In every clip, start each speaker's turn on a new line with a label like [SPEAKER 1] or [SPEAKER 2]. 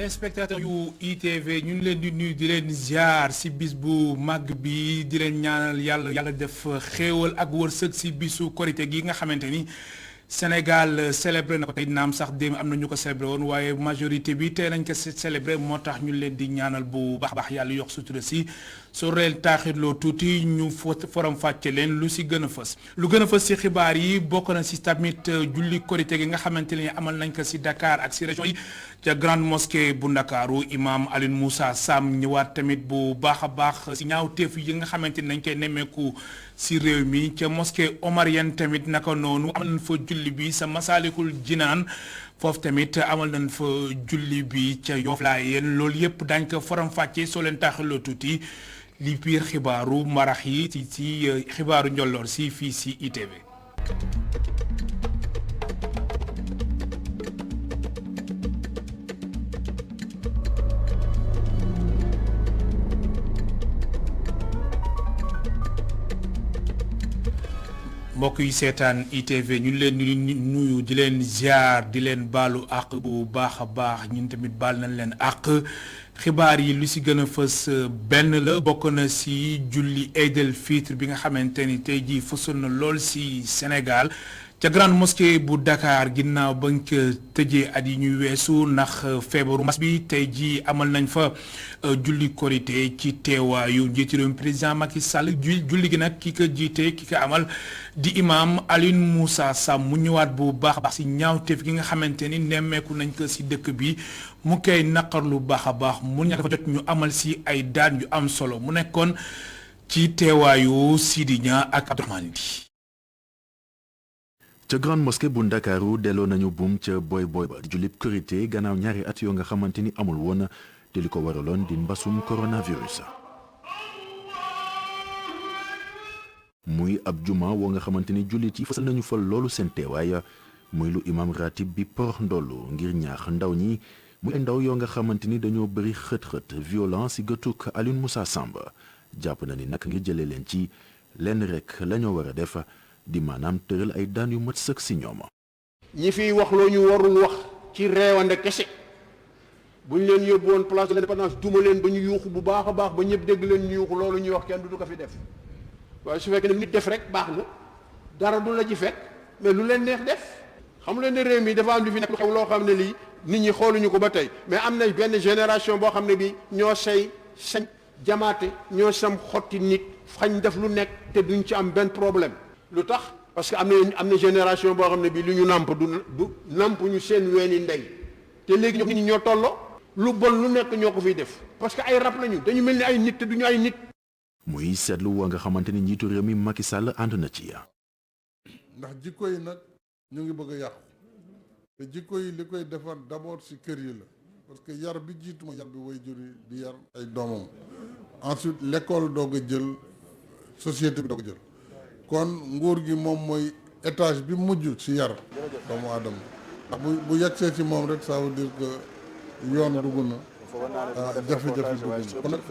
[SPEAKER 1] téléspectateur yu ITV ñu ngi leen di nuyu di leen ziar si bis bu màgg bi di leen ñaanal yàlla def xéewal ak wërsëg si bisu korité gi nga xamante ni Sénégal célébré na ko tey naam sax démb am na ñu ko célébré woon waaye majorité bi tey nañ ko célébré moo tax ñu leen di ñaanal bu baax yàlla yokk sutura si soo reel taaxirloo tuuti ñu forom fàcce leen lu si gën a fës lu gën a fës si xibaar yi bokk na si tamit julli korité gi nga xamante ni amal nañ ko si Dakar ak si région yi ca grande mosquée bu Ndakaaru imam Alioune Moussa Sam ñëwaat tamit bu baax a baax si ñaawteef yi nga xamante ni dañ koy nemmeeku si réew mi ca mosquée omarienne tamit naka noonu amal nañ fa julli bi sa Masaalikul Jinaan foofu tamit amal nañ fa julli bi ca Yoff Laayeen loolu yëpp dañ ko faram fàccee soo leen taaxaloo tuuti li biir xibaaru marax yi ci xibaaru njolloor si fii si ITV. mbokk yi seetaan ITV ñu leen di nuyu di leen ziar di leen baalu àq bu baax a baax ñun tamit baal nañ leen àq xibaar yi lu si gën a fës benn la bokk na si julli Eid el Fitr bi nga xamante ni tey jii fësoon na lool si Sénégal ca grande mosquée bu Dakar ginnaaw ba nga ko tëjee at yi ñuy weesu ndax feebaru mbas bi tey jii amal nañ fa julli korité ci teewaayu njiitu réew mi président Macky Sall julli gi nag ki ko jiite ki ko amal di imam Alioune Moussa Sam mu ñëwaat bu baax a baax si ñaawteef gi nga xamante ni nemmeeku nañ ko si dëkk bi mu koy naqar lu baax a baax mu ñàkk dafa jot ñu amal si ay daan yu am solo mu nekkoon ci teewaayu Sidi Niang ak Abdourahmane Di.
[SPEAKER 2] ca grande mosquée bu Ndakaaru delloo nañu buum ca boy ba julib korité gannaaw ñaari at yoo nga xamante ni amul woon te li ko waraloon di mbasum coronavirus. muy ab juma woo nga xamante ni jullit yi fasal nañu fa loolu seen teewaay muy lu imam ratib bi porox ndollu ngir ñaax ndaw ñi muy ay ndaw yoo nga xamante ni dañoo bëri xët-xët violence si gëtuk Alioune Moussa Samb jàpp na ni nag ngir jëlee leen ci lenn rek lañoo war a def di maanaam tëral ay daan yu mat sëkk si ñoom.
[SPEAKER 3] ñi fiy wax loo ñu warul wax ci reewande kese bu ñu leen yóbbu woon place de l'indépendance duma leen ba ñu yuuxu bu baax a baax ba ñëpp dégg leen ñu yuuxu loolu ñuy wax kenn du ko fi def waaye su fekkee ne nit def rek baax na dara du la ci fekk mais lu leen neex def xam leen ne réew mi dafa am lu fi nekk lu xew loo xam ne lii nit ñi xooluñu ko ba tey mais am na benn génération boo xam ne bi ñoo sañ jamaate ñoo sam xotti nit fañ def lu nekk te duñ ci am benn problème. lu tax parce que am na génération boo xam ne bii lu ñu nàmp du nàmp ñu seen weeni ndey te léegi ñoo nit ñi ñoo tolloo lu bon lu nekk ñoo ko fiy def parce que ay rab lañu dañu mel ni ay nit te duñu ay nit.
[SPEAKER 2] muy seetlu woo nga xamante ni njiitu réew mi Macky Sall ànd na ci
[SPEAKER 4] ndax jikko yi nag ñu ngi bëgg a yàqu te jikko yi li koy defar d'abord ci kër yi la parce que yar bi jiitu ma yar bi way jur yi di yar ay doomam ensuite l'école doog a jël société bi doog a jël. kon nguur gi moom mooy étage bi mujj ci yar doomu aadama ndax bu yegsee ci moom rek ça veut dire que yoon dugg na jafe-jafe dugg na kon nag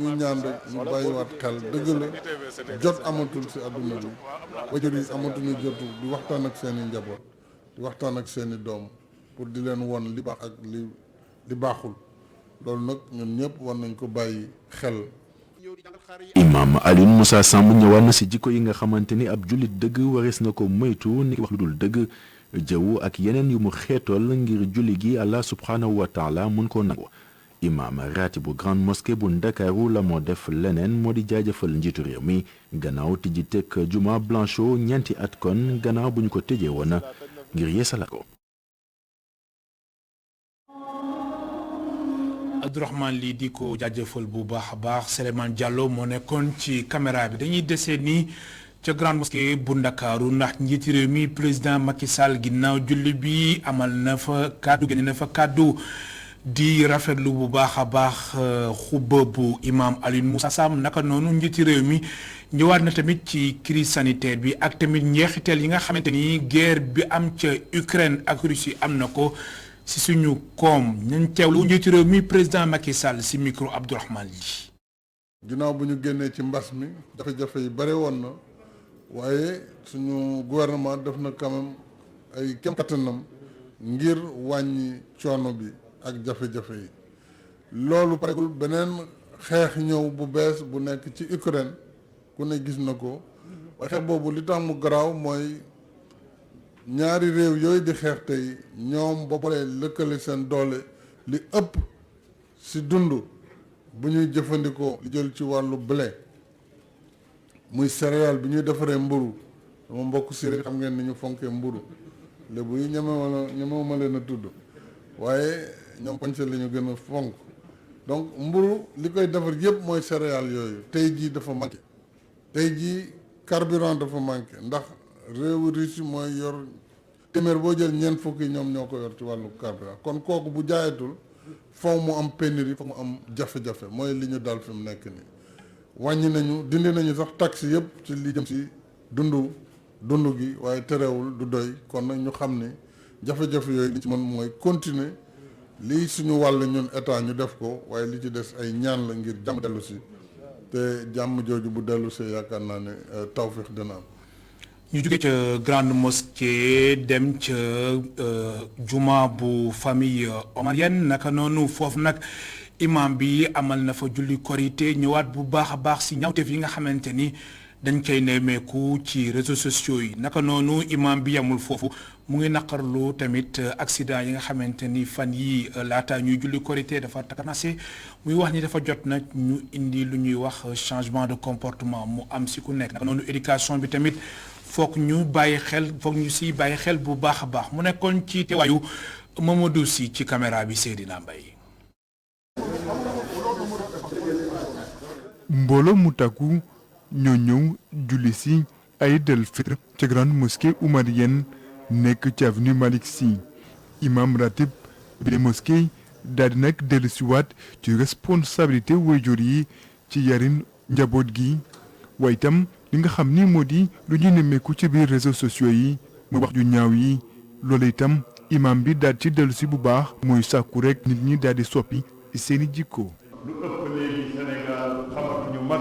[SPEAKER 4] ñu ñaan rek ñu bàyyiwaat xel dëgg la jot amatul ci àdduna bi wajur yi amatuñu jotu di waxtaan ak seeni njaboot di waxtaan ak seeni doom pour di leen won li baax ak li baaxul loolu nag ñun ñëpp war nañ ko bàyyi xel.
[SPEAKER 2] imam Alioune Moussa Samb ñëwaat na si jikko yi nga xamante ni ab jullit dëgg warees na ko moytu ni wax lu dul dëgg jëwu ak yeneen yu mu xeetool ngir julli gi Allah subhanahu wa taala mun koo nangu. imam ratib bu grande mosquée bu Ndakaaru la moo def leneen moo di jaajëfal njiitu réew mi gannaaw tijji teg juma Blanchot ñeenti at kon gannaaw bu ñu ko tëjee woon ngir yeesalaat ko.
[SPEAKER 1] Abdourahmane lii di ko jaajëfal bu baax a baax Souleymane Diallo moo nekkoon ci caméra bi dañuy desee nii ca grande mosquée bu Ndakaaru ndax njiiti réew mi président Macky Sall ginnaaw julli bi amal na fa kàddu génne na fa kàddu di rafetlu bu baax a baax xutba bu imam Alioune Moussa Sam naka noonu njiiti réew mi ñëwaat na tamit ci crise sanitaire bi ak tamit njeexital yi nga xamante ni guerre bi am ca Ukraine ak Russie am na ko si suñu koom nañ teewlu njiitu réew mi président Macky Sall si micro Abdourahmane Ly.
[SPEAKER 4] ginnaaw bu ñu génnee ci mbas mi jafe-jafe yi bare woon na waaye suñu gouvernement def na quand même ay kem kattanam ngir wàññi coono bi ak jafe-jafe yi loolu paregul beneen xeex ñëw bu bees bu nekk ci Ukraine ku ne gis na ko waaye xeex boobu li tax mu garaaw mooy ñaari réew yooyu di xeex tey ñoom ba pare lëkkale seen doole li ëpp ci dund bu ñuy jëfandikoo li jël ci wàllu blé muy céréale bi ñuy defaree mburu sama mbokk séeréer xam ngeen ni ñu fonkee mburu lébu yi ñemewuma leen a tudd waaye ñoom poñse la ñu gën a fonk donc mburu li koy defar yëpp mooy céréale yooyu tey jii dafa manqué tey jii carburant dafa manqué ndax réewu Russie mooy yor téeméer boo jël ñeent fukki ñoom ñoo ko yor ci wàllu carburant kon kooku bu jaayatul faw mu am pénurie faw mu am jafe-jafe mooy li ñu dal fi mu nekk nii wàññi nañu dindi nañu sax taxe yëpp ci li jëm si dund gi waaye terewul du doy kon nag ñu xam ne jafe-jafe yooyu li ci mën mooy continuer lii suñu wàll ñun état ñu def ko waaye li ci des ay ñaan la ngir jàmm dellu si te jàmm jooju bu dellu see yaakaar naa ne tawfiix dina am.
[SPEAKER 1] ñu jóge ca grande mosquée dem ca juma bu famille omarienne naka noonu foofu nag imam bi amal na fa julli korité ñëwaat bu baax a baax si ñawteef yi nga xamante ni dañ koy nemmeeku ci réseaux sociaux yi naka noonu imam bi yamul foofu mu ngi naqarlu tamit accident yi nga xamante ni fan yi laata ñuy julli korité dafa takanase muy wax ni dafa jot nag ñu indi lu ñuy wax changement de comportement mu am si ku nekk naka noonu éducation bi tamit foog ñu si bàyyi xel bu baax a baax mu nekkoon ci teewaayu Mamadou Sy ci caméra bi Seydina Mbaye.
[SPEAKER 5] mbooloo mu takku ñoo ñëw julli si Aïd el-Fitr ca grande mosquée oumarienne nekk ci avenue Malick Sy imam ratib bi mosquée daal di nag dellusiwaat ci responsabilité waajur yi ci yarin njaboot gi waaye itam li nga xam ni moo di lu ñu nemmeeku ci biir réseaux sociaux yi mu wax ju ñaaw yi loolu itam imam bi daal ci dellusi bu baax mooy sàkku rek nit ñi daal di soppi seeni jikko.
[SPEAKER 6] lu ëpp léegi Sénégal xamatuñu mag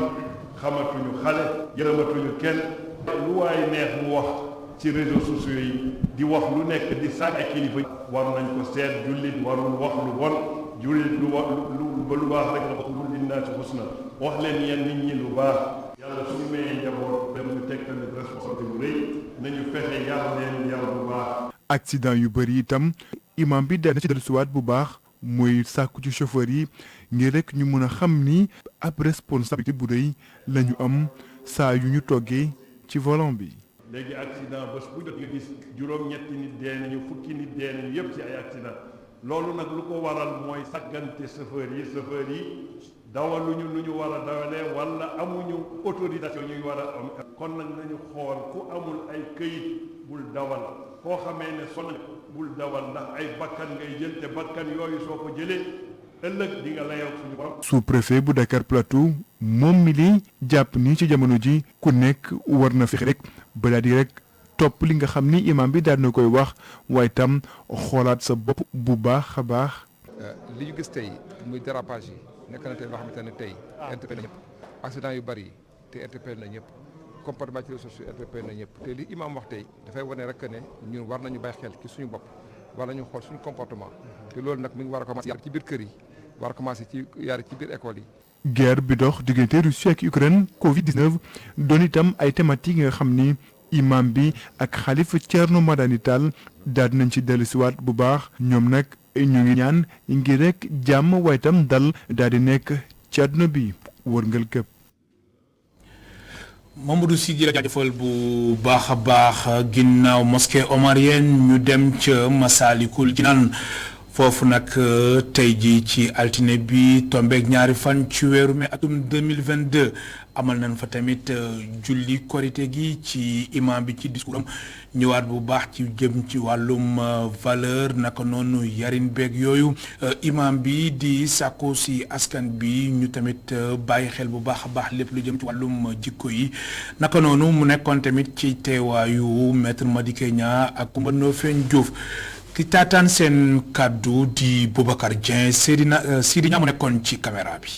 [SPEAKER 6] xamatuñu xale yërëmatuñu kenn lu waaye neex mu wax ci réseaux sociaux yi di wax lu nekk di sànni kilifa war nañ ko seet jullit warul wax lu bon jullit lu wax lu baax rek la ko li naa ci xusna wax leen yeen nit ñi lu baax yàlla suñu mayee njaboot dem ñu teg tamit responsabilité bu rëy nañu fexe yar leen yar bu baax.
[SPEAKER 5] accident yu bëri itam imam bi daal na ci dellusiwaat bu baax mooy sàkku ci chauffeur yi ngir rek ñu mën a xam ni ab responsabilité bu rëy la ñu am saa yu ñu toggee ci volant bi.
[SPEAKER 6] léegi accident bés bu jot nga gis juróom-ñetti nit dee nañu fukki nit dee nañu yëpp ci ay accident loolu nag lu ko waral mooy sàggante chauffeur yi dawaluñu lu ñu war a dawalee wala amuñu autorisation ñuy war a am kon nag nañu xool ku amul ay këyit bul dawal koo xamee ne sonn bul dawal ndax ay bakkan ngay jël te bakkan yooyu soo ko jëlee ëllëg di nga layoo suñu borom.
[SPEAKER 5] sous-préfet bu Dakar Plateau moom mi li jàpp ni ci jamono ji ku nekk war na fexe rek balaa di rek topp li nga xam ni imam bi daal na koy wax waaye tam xoolaat sa bopp bu baax a baax.
[SPEAKER 7] li ñu gis tey muy dérapage yi nekk na tey loo xamante ne tey interpellé na ñëpp accident yu bari te interpellé na ñëpp comportement ci réseaux sociaux interpellé na ñëpp te li imam wax tey dafay wane rek ne ñun war nañu bàyyi xel ci suñu bopp war nañu xool suñu comportement te loolu nag mi ngi war a commencé yar ci biir kër yi war a commencé ci yar ci biir école yi.
[SPEAKER 5] guerre bi dox diggante Russie ak Ukraine Covid-19 doon itam ay thématiques yi nga xam ni imam bi ak xalifa Thierno Madani Tall daal nañ ci dellusiwaat bu baax ñoom nag ñu ngi ñaan ngir rek jàmm waaye itam dal daal di nekk ci àdduna bi wërngal këpp.
[SPEAKER 1] Mamadou Sy di la jaajëfal bu baax a baax ginnaaw mosquée omarienne ñu dem ca Massalikul Jinaan foofu nag tey jii ci altine bi tombeeg ñaari fan ci weeru mai atum 2022 amal nañ fa tamit julli korité gi ci imam bi ci discours am ñëwaat bu baax ci jëm ci wàllum valeur naka noonu yarin beeg yooyu imam bi di sàkku si askan bi ñu tamit bàyyi xel bu baax a baax lépp lu jëm ci wàllum jikko yi naka noonu mu nekkoon tamit ci teewaayu maître Madické Niang ak Coumba Ndoffène Diouf ki taataan seen kàddu di Boubacar Dieng Sidi Niang mu nekkoon ci caméra bi.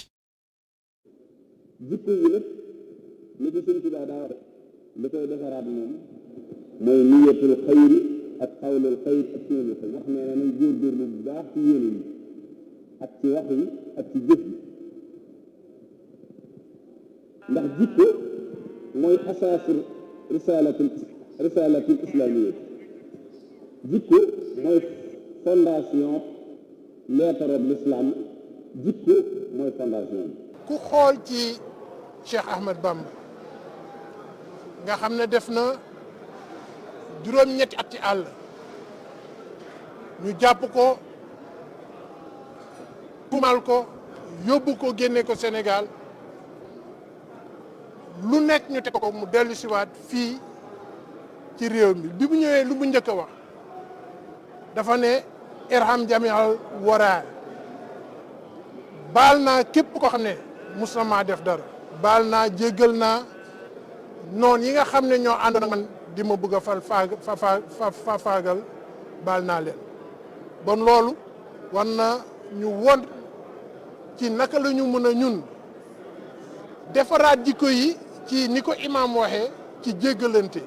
[SPEAKER 8] jikko yi nag li ko sëñ Tuubaa daa wax li koy defaraat moom mooy niyatul xayri ak xawlul xayri ak sunnal xayri wax ne nañ góorgóorlu bu baax ci yéene yi ak ci wax yi ak ci jëf yi ndax jikko mooy asaasu risalatul islamiyya jikko mooy fondation leetarob l'islam jikko mooy fondation bi.
[SPEAKER 9] ku xool ci Cheikh Ahmed Bamba nga xam ne def na juróom-ñetti at ci àll ñu jàpp ko tuumal ko yóbbu ko génne ko Sénégal lu nekk ñu teg ko mu dellu siwaat fii ci réew mi bi mu ñëwee lu mu njëkk a wax dafa ne irham jamial wara baal naa képp ko xam ne mus na maa def dara baal naa jéggal naa noonu yi nga xam ne ñoo àndoon ak man di ma bëgg a faagal baal naa leen bon loolu war na ñu won ci naka la ñu mën a ñun defaraat jikko yi ci ni ko imaam waxee ci jéggalante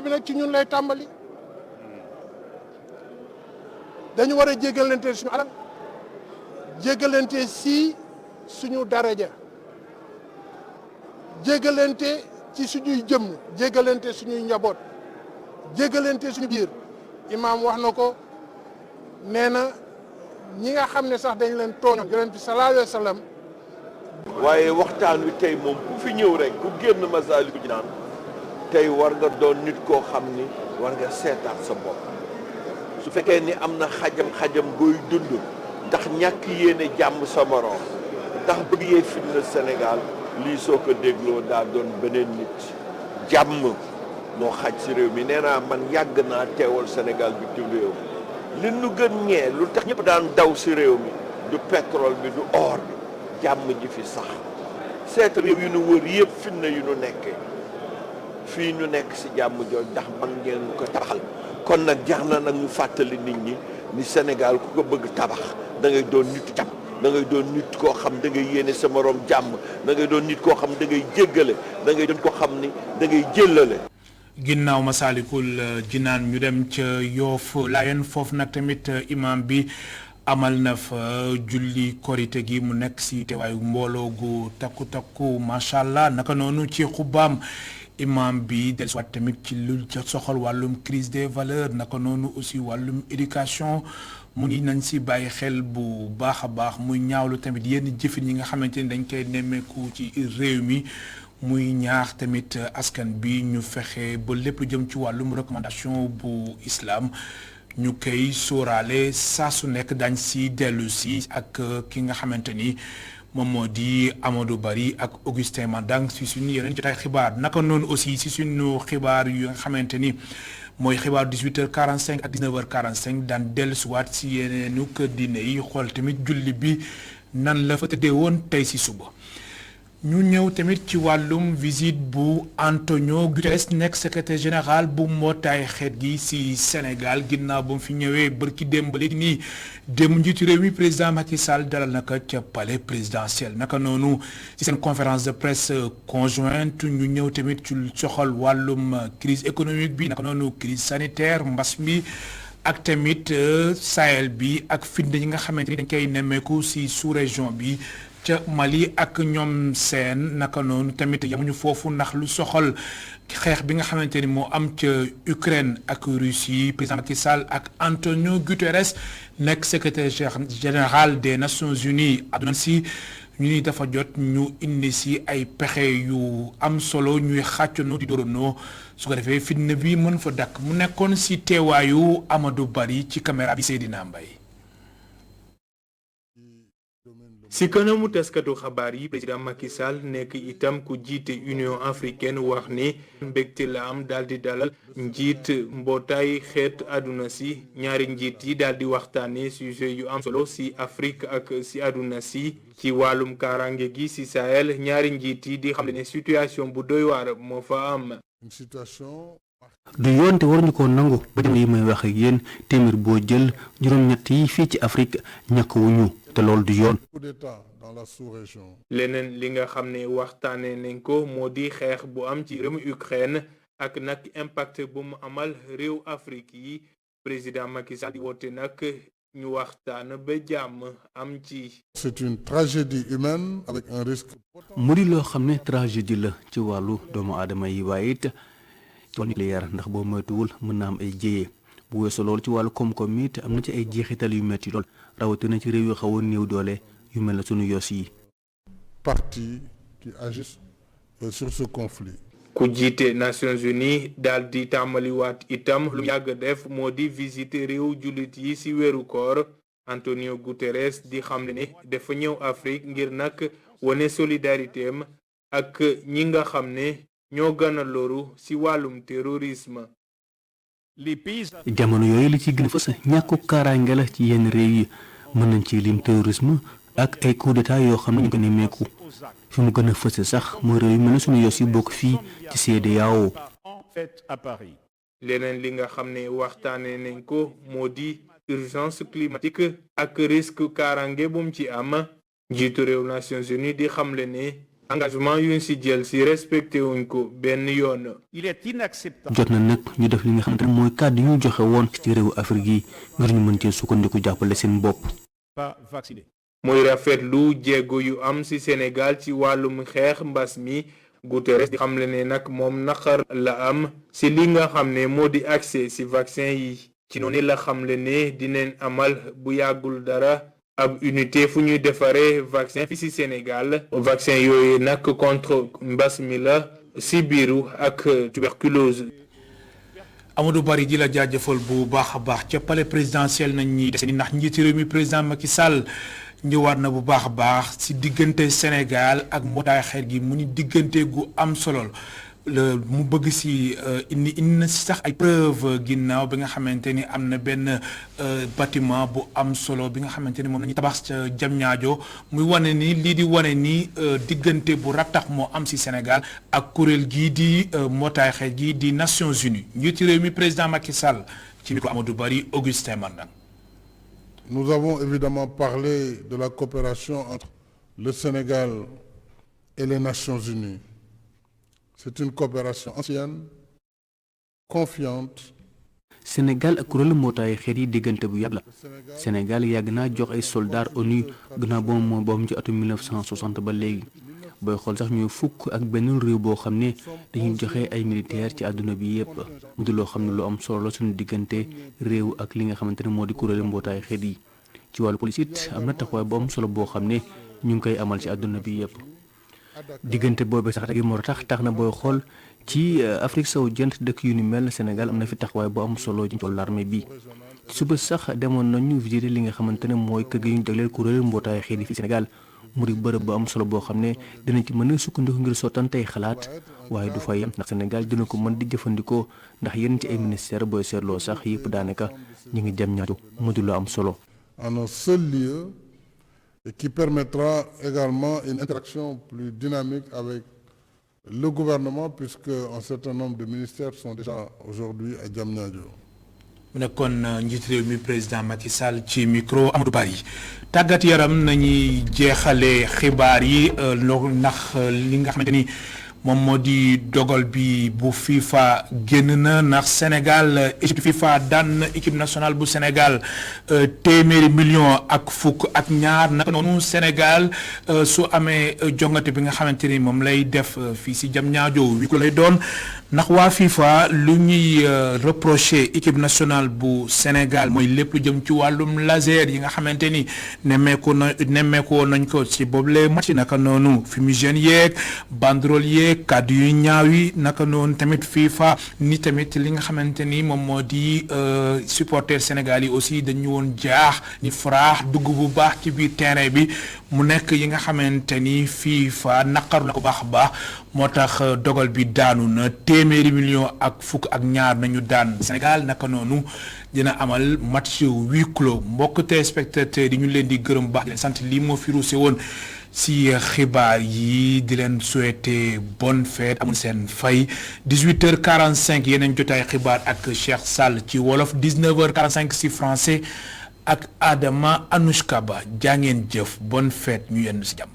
[SPEAKER 9] bi nag ci ñun lay tàmbali dañu war a jéggalante suñu alal jéggalante si suñu daraja jéggalante ci suñuy jëmm jéggalante suñuy njaboot jéggalante suñu biir imaam wax na ko nee na ñi nga xam ne sax dañ leen tooñ yonent bi sallallahu alayhi wa sallam.
[SPEAKER 10] waaye waxtaan wi tey moom ku fi ñëw rek ku génn Masaalikul Jinaan tey war nga doon nit koo xam ni war nga seetaat sa bopp su fekkee ni am na xajam booy dund ndax ñàkk yéene jàmm sa morom ndax bëgg yee fitna Sénégal lii soo ko dégloo daa doon beneen nit jàmm moo xaj si réew mi nee naa man yàgg naa teewal Sénégal bi ci réew li nu gën ñee lu tax ñëpp daan daw si réew mi du pétrole bi du or bi jàmm ji fi sax seet réew yu nu wër yëpp fitna yu nu nekkee fii ñu nekk si jàmm jooj ndax man ngeen ko tabaxal kon nag jar na nag ñu fàttali nit ñi ni Sénégal ku ko bëgg tabax da ngay doon nit jàmm da ngay doon nit koo xam da ngay yéene sa morom jàmm da ngay doon nit koo xam da ngay jéggale da ngay doon koo xam ni da ngay jëllale.
[SPEAKER 1] ginnaaw Masaalikul Jinaan ñu dem ca Yoof Laayeen foofu nag tamit imam bi amal na fa julli korite gi mu nekk si teewaayu mbooloo gu takku macha allah naka noonu ci xubbaam imam bi dellusiwaat tamit ci lu soxal wàllum crise des valeurs naka noonu aussi wàllum éducation mu ngi nañ si bàyyi xel bu baax a baax muy ñaawlu tamit yenn jëfin yi nga xamante ni dañ koy nemmeeku ci réew mi muy ñaax tamit askan bi ñu fexe ba lépp lu jëm ci wàllum recommandation bu islam ñu koy sóoraale saa su nekk dañ si dellu si ak ki nga xamante ni moom moo di Amadou Bari ak Augustin Mandang si suñu yeneen jotaay xibaar naka noonu aussi si suñu xibaar yu nga xamante ni mooy xibaar 18h45 ak 19h45 daan dellusiwaat si yeneenu kër diine yi xool tamit julli bi nan la fa tëddee woon tey si suba. ñu ñëw tamit ci wàllum visite bu Antonio Guterres nekk secrétaire général bu mbootaay xeet gi ci Sénégal ginnaaw ba mu fi ñëwee bërki démb ba léegi nii démb njiitu réew mi président Macky Sall dalal naka ca palais présidentiel naka noonu ci seen conférence de presse conjointe ñu ñëw tamit ci soxal wàllum crise économique bi naka noonu crise sanitaire mbas mi ak tamit Sahel bi ak fitna yi nga xamante ni dañ koy nemmeeku ci sous-région bi ca Mali ak ñoom seen naka noonu tamit yamuñu foofu ndax lu soxal xeex bi nga xamante ni moo am ca Ukraine ak Russie président Macky Sall ak Antonio Guterres nekk secrétaire général des Nations Unies àdduna si ñu ni dafa jot ñu indi si ay pexe yu am solo ñuy xàccanoo di dóoranoo su ko defee fitna bi mën fa dakk mu nekkoon si teewaayu Amadou Bari ci caméra bi Seydina Mbaye
[SPEAKER 5] ci kanamu taskatu xabaar yi président Macky Sall nekk itam ku jiite Union africaine wax ni mbégte la am daal di dalal njiit mbootaay xeet àdduna si ñaari njiit yi daal di waxtaane sujet yu am solo ci Afrique ak ci àdduna si ci wàllum kaaraange gi ci Sahel ñaari njiit yi di xam ne situation bu doy waar moo fa am.
[SPEAKER 11] du yoon te waruñu ko nangu ba jamono yi may wax ak yéen téeméer boo jël juróom-ñett yi fii ci Afrique ñàkk wuñu te loolu du yoon.
[SPEAKER 5] leneen li nga xam ne waxtaane nañ ko moo di xeex bu am ci réewu Ukraine ak nag impact bu mu amal réew Afrique yi président Macky Sall di woote nag
[SPEAKER 1] ñu waxtaan ba jàmm am ci.
[SPEAKER 4] C'est une tragédie humaine avec un risque.
[SPEAKER 11] mu di loo xam ne tragédie la ci wàllu doomu aadama yi waaye it ci wàllu nucléaire ndax boo moytuwul mën na am ay jéyee bu weesoo loolu ci wàllu koom-koom it am na ci ay jeexital yu metti lool rawatina ci réew yu xaw a néew doole yu mel na sunu yos yi.
[SPEAKER 4] Partis qui agissent sur ce conflit.
[SPEAKER 1] ku jiite Nations Unies daal di tàmbaliwaat itam lu yàgg def moo di visiter réew jullit yi ci weeru koor Antonio Guterres di xam ne dafa ñëw Afrique ngir nag wone solidarité am ak ñi nga xam ne ñoo gën a loru ci wàllum terrorisme.
[SPEAKER 11] jamono yooyu li ci gën a fës ñàkku kaaraange la ci yenn réew yi mën nañ ci lim terrorisme ak ay coup d'état yoo xam ne ñu ko nemmeeku fi mu gën a fës sax mooy réew yu mel ne sunu yos yi bokk fii ci CEDEAO.
[SPEAKER 1] leneen li nga xam ne waxtaane nañ ko moo di urgence climatique ak risque kaaraange bu mu ci am njiitu réew Nations Unies di xamle ne engagement yuñ ci jël ci respecté wuñ ko benn yoon.
[SPEAKER 11] jot na nag ñu def li nga xamante ne mooy kàddu yu ñu joxe woon ci réewu Afrique yi ngir ñu mën cee sukkandiku jàppale seen bopp.
[SPEAKER 1] muy rafetlu jéego yu am ci Sénégal ci wàllum xeex mbas mi Guterres di xamle ne nag moom naqar la am ci li nga xam ne moo di accès ci vaccin yi ci noonu la xamle ne dinañ amal bu yàggul dara ab unité fu ñuy defaree vaccin fi ci Sénégal vaccin yooyu nag contre mbas mi la sibiru ak tuberculose. Amadou Bari di la jaajëfal bu baax a baax ca palais présidentiel nañ ñi des ndax njiiti réew mi président Macky Sall ñëwaat na bu baax a baax ci diggante Sénégal ak mbootaay xeet gi mu ni diggante gu am solo mu bëgg ci indi na ci sax ay preuve ginnaaw bi nga xamante ni am na benn bâtiment bu am solo bi nga xamante ni moom la ñu tabax ca Diamniadio muy wane ni lii di wane ni diggante bu rattax moo am ci Sénégal ak kuréel gii di mbootaay xeet gi di Nations Unies njiitu réew mi président Macky Sall ci micro Amadou Bari Augustin Mandan.
[SPEAKER 4] Nous avons évidemment parlé de la coopération entre le Sénégal et les Nations Unies. C'est une coopération ancienne, confiante.
[SPEAKER 11] Sénégal ak kuréelu mbootaayu xeet yi diggante bu yàgg la Sénégal yàgg naa jox ay soldats ONU gannaaw ba mu ci atum 1960 ba léegi booy xool sax ñooy fukk ak benn réew boo xam ne dañuy joxe ay militaires ci àdduna bi yépp mu di loo xam ne lu am solo la suñu diggante réew ak li nga xamante ne moo di kuréelu mbootaayu xeet yi ci wàllu police it am na taxawaay bu am solo boo xam ne ñu ngi koy amal ci àdduna bi yépp diggante boobu sax rek moo tax na booy xool ci Afrique sowu jant dëkk yu ni mel Sénégal am na fi taxawaay bu am solo ci wàllu armée bi suba sax demoon nañu visiter li nga xamante ne mooy kër gi ñu jagleel kuréelu mbootaayu xeet yi fi Sénégal mu di bërëb bu am solo boo xam ne dinañ ci mën a sukkandiku ngir sottantey xalaat waaye du fa yem ndax Sénégal dina ko mën di jëfandikoo ndax yenn ci ay ministère booy seetloo sax yëpp daanaka ñu ngi jëm ñaatu mu di lu am solo.
[SPEAKER 4] En un seul lieu et qui permettra également une interaction plus dynamique avec le gouvernement puisque un certain nombre de ministères sont déjà aujourd'hui à Diamniadio.
[SPEAKER 1] mu nekkoon njiit réew mi président Macky Sall ci micro Amadou Bari tàggat yaram nañuy jeexale xibaar yi ndax li nga xamante ni moom moo di dogal bi bu FIFA génn na ndax Sénégal équipe FIFA daan na équipe nationale bu Sénégal téeméeri million ak fukk ak ñaar naka noonu Sénégal su amee jongante bi nga xamante ni moom lay def fii si Diamniadio wi ko lay doon ndax waa FIFA lu ñuy reproché équipe nationale bu Sénégal mooy lépp lu jëm ci wàllum laser yi nga xamante ni nemmeeku nañ ko ci boobule match naka noonu fumigène yeeg banderole yeeg kàddu yu ñaaw yi naka noonu tamit FIFA ni tamit li nga xamante ni moom moo di supporter Sénégal yi aussi dañu woon jaax ni faraax dugg bu baax ci biir terrain bi mu nekk yi nga xamante ni FIFA naqaru na ko baax a baax moo tax dogal bi daanu na téeméeri million ak fukk ak ñaar nañu daan Sénégal naka noonu dina amal match huis clos mbokk téléspectateurs yi ñu leen di gërëm baax di leen sant lii moo fi ruuse woon si xibaar yi di leen souhaiter bonne fête amul seen fay 18h45 yeneen jotaay xibaar ak Cheikh Sall ci wolof 19h45 si français ak Adama Anouchka Ba jaa ngeen jëf bonne fête ñu yenn si jàmm.